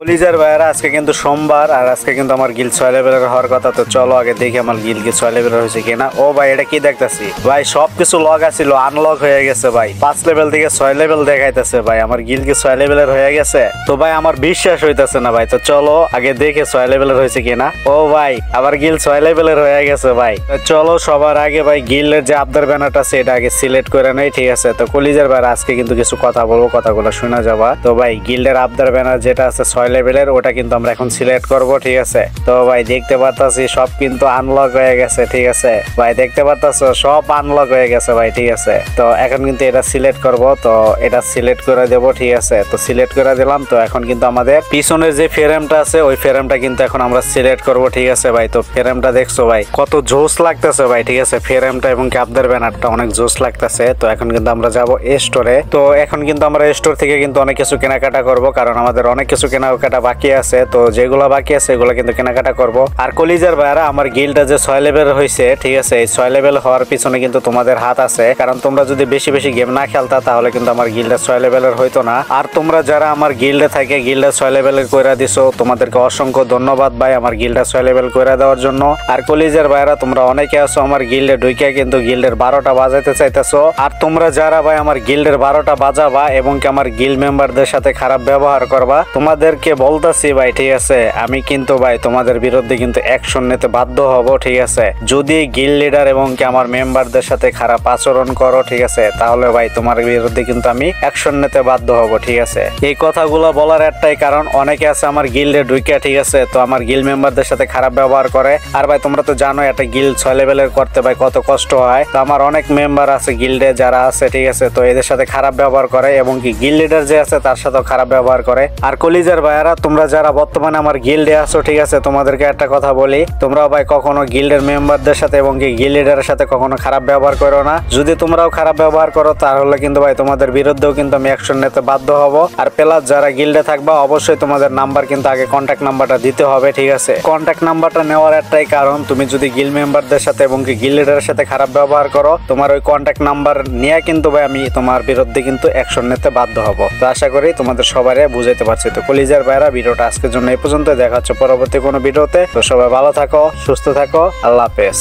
কলিজার ভাইয়েরা আজকে কিন্তু সোমবার আর আজকে কিন্তু আমার গিল 6 লেভেলের হওয়ার কথা। তো চলো আগে দেখি আমার গিল কি 6 লেভেলের হয়েছে কিনা। ও ভাই এটা কি দেখতেছি ভাই, সবকিছু লক আছিল আনলক হয়ে গেছে ভাই, 5 লেভেল থেকে 6 লেভেল দেখাইতেছে ভাই, আমার গিল কি 6 লেভেলের হয়ে গেছে। তো ভাই আমার বিশ্বাস হইতেছে না ভাই, তো চলো আগে দেখে 6 লেভেলের হয়েছে কিনা। ও ভাই আমার গিল 6 লেভেলের হয়ে গেছে ভাই। তো চলো সবার আগে ভাই গিলের যে আবদার ব্যানারটা আছে এটা আগে সিলেক্ট করে নেই, ঠিক আছে। তো কলিজার ভাইয়েরা আজকে কিন্তু কিছু কথা বলবো, কথাগুলো শোনা যাবা। তো ভাই গিল্ডের আবদার ব্যানার যেটা আছে 6 লেভেলের ওটা কিন্তু আমরা এখন সিলেক্ট করব, ঠিক আছে। তো ভাই দেখতে পারতাছি সব কিন্তু আনলক হয়ে গেছে, ঠিক আছে ভাই, দেখতে পারতাছো সব আনলক হয়ে গেছে ভাই, ঠিক আছে। তো এখন কিন্তু এটা সিলেক্ট করব, তো এটা সিলেক্ট করে দেব, ঠিক আছে। তো সিলেক্ট করে দিলাম। তো এখন কিন্তু আমাদের পিছনের যে ফ্রেমটা আছে ওই ফ্রেমটা কিন্তু এখন আমরা সিলেক্ট করব, ঠিক আছে ভাই। তো ফ্রেমটা দেখছো ভাই কত জোস লাগতেছে ভাই, ঠিক আছে। ফ্রেমটা এবং আবদার ব্যানারটা অনেক জোস লাগতেছে। তো এখন কিন্তু আমরা যাব স্টোরে। তো এখন কিন্তু আমরা স্টোর থেকে কিন্তু অনেক কিছু কেনাকাটা করব, কারণ আমাদের অনেক কিছু কেনাকাটা বাকি আছে। তো যেগুলো বাকি আছে এগুলো কিন্তু কেনাকাটা করব। আর কলিজার ভাইরা আমার গিলটা যে 6 লেভেল হয়েছে, ঠিক আছে, এই 6 লেভেল হওয়ার পিছনে কিন্তু তোমাদের হাত আছে, কারণ তোমরা যদি বেশি বেশি গেম না খেলতা তাহলে কিন্তু আমার গিলটা 6 লেভেলের হইতো না। আর তোমরা যারা আমার গিল্ডে থাকে গিলটা 6 লেভেলের কইরা দিছো, তোমাদেরকে অসংখ্য ধন্যবাদ ভাই আমার গিলটা 6 লেভেল কইরা দেওয়ার জন্য। আর কলিজার ভাইরা তোমরা অনেকে আছো আমার গিল্ডে ঢুইকা কিন্তু গিল্ডের 12টা বাজাইতে চাইতেছো। আর তোমরা যারা ভাই আমার গিল্ডের 12টা বাজাবা এবং কি আমার গিল্ড মেম্বারদের সাথে খারাপ ব্যবহার করবা, তোমাদেরকে বলতাছি ভাই, ঠিক আছে, আমি কিন্তু ভাই তোমাদের বিরুদ্ধে কিন্তু অ্যাকশন নিতে বাধ্য হব, ঠিক আছে। যদি গিল্ড লিডার এবং কি আমার মেম্বারদের সাথে খারাপ আচরণ করো, ঠিক আছে, তাহলে ভাই তোমার বিরুদ্ধে কিন্তু আমি অ্যাকশন নিতে বাধ্য হব, ঠিক আছে। এই কথাগুলো বলার একটাই কারণ, অনেকে আছে আমার গিল্ডে ঢুইকা, ঠিক আছে, তো আমার গিল্ড মেম্বারদের সাথে খারাপ ব্যবহার করে। আর ভাই তোমরা তো জানো একটা গিল্ড 6 লেভেলের করতে ভাই কত কষ্ট হয়। তো আমার অনেক মেম্বার আছে গিল্ডে যারা আছে, ঠিক আছে, তো এদের সাথে খারাপ ব্যবহার করে এবং কি গিল্ড লিডার যে আছে তার সাথেও খারাপ ব্যবহার করে। আর কলিজার ভাইয়ারা তোমরা যারা বর্তমানে আমার গিল্ডে আছো, ঠিক আছে, তোমাদেরকে একটা কথা বলি, তোমরা ভাই কখনো গিল্ডের মেম্বারদের সাথে এবং কি গিল্ড লিডারের সাথে কখনো খারাপ ব্যবহার করো না। যদি তোমরাও খারাপ ব্যবহার করো তাহলে কিন্তু ভাই তোমাদের বিরুদ্ধেও কিন্তু আমি অ্যাকশন নিতে বাধ্য হব। আর প্লাস যারা গিল্ডে থাকবা অবশ্যই তোমাদের নাম্বার কিন্তু আগে কন্ট্যাক্ট নাম্বারটা দিতে হবে, ঠিক আছে। কন্ট্যাক্ট নাম্বারটা নেওয়ার একটাই কারণ, তুমি যদি গিল্ড মেম্বারদের সাথে এবং কি গিল্ড লিডারের সাথে খারাপ ব্যবহার করো, তোমার ওই কন্ট্যাক্ট নাম্বার নিয়ে কিন্তু ভাই আমি তোমার বিরুদ্ধে কিন্তু অ্যাকশন নিতে বাধ্য হব। তো আশা করি তোমাদের সবাই বুঝাইতে পারছি। তো কলিজার ভাইরা ভিডিওটা আজকের জন্য এই পর্যন্ত, দেখা হচ্ছে পরবর্তী কোনো ভিডিওতে। তো সবাই ভালো থাকো, সুস্থ থাকো, আল্লাহ হাফেজ।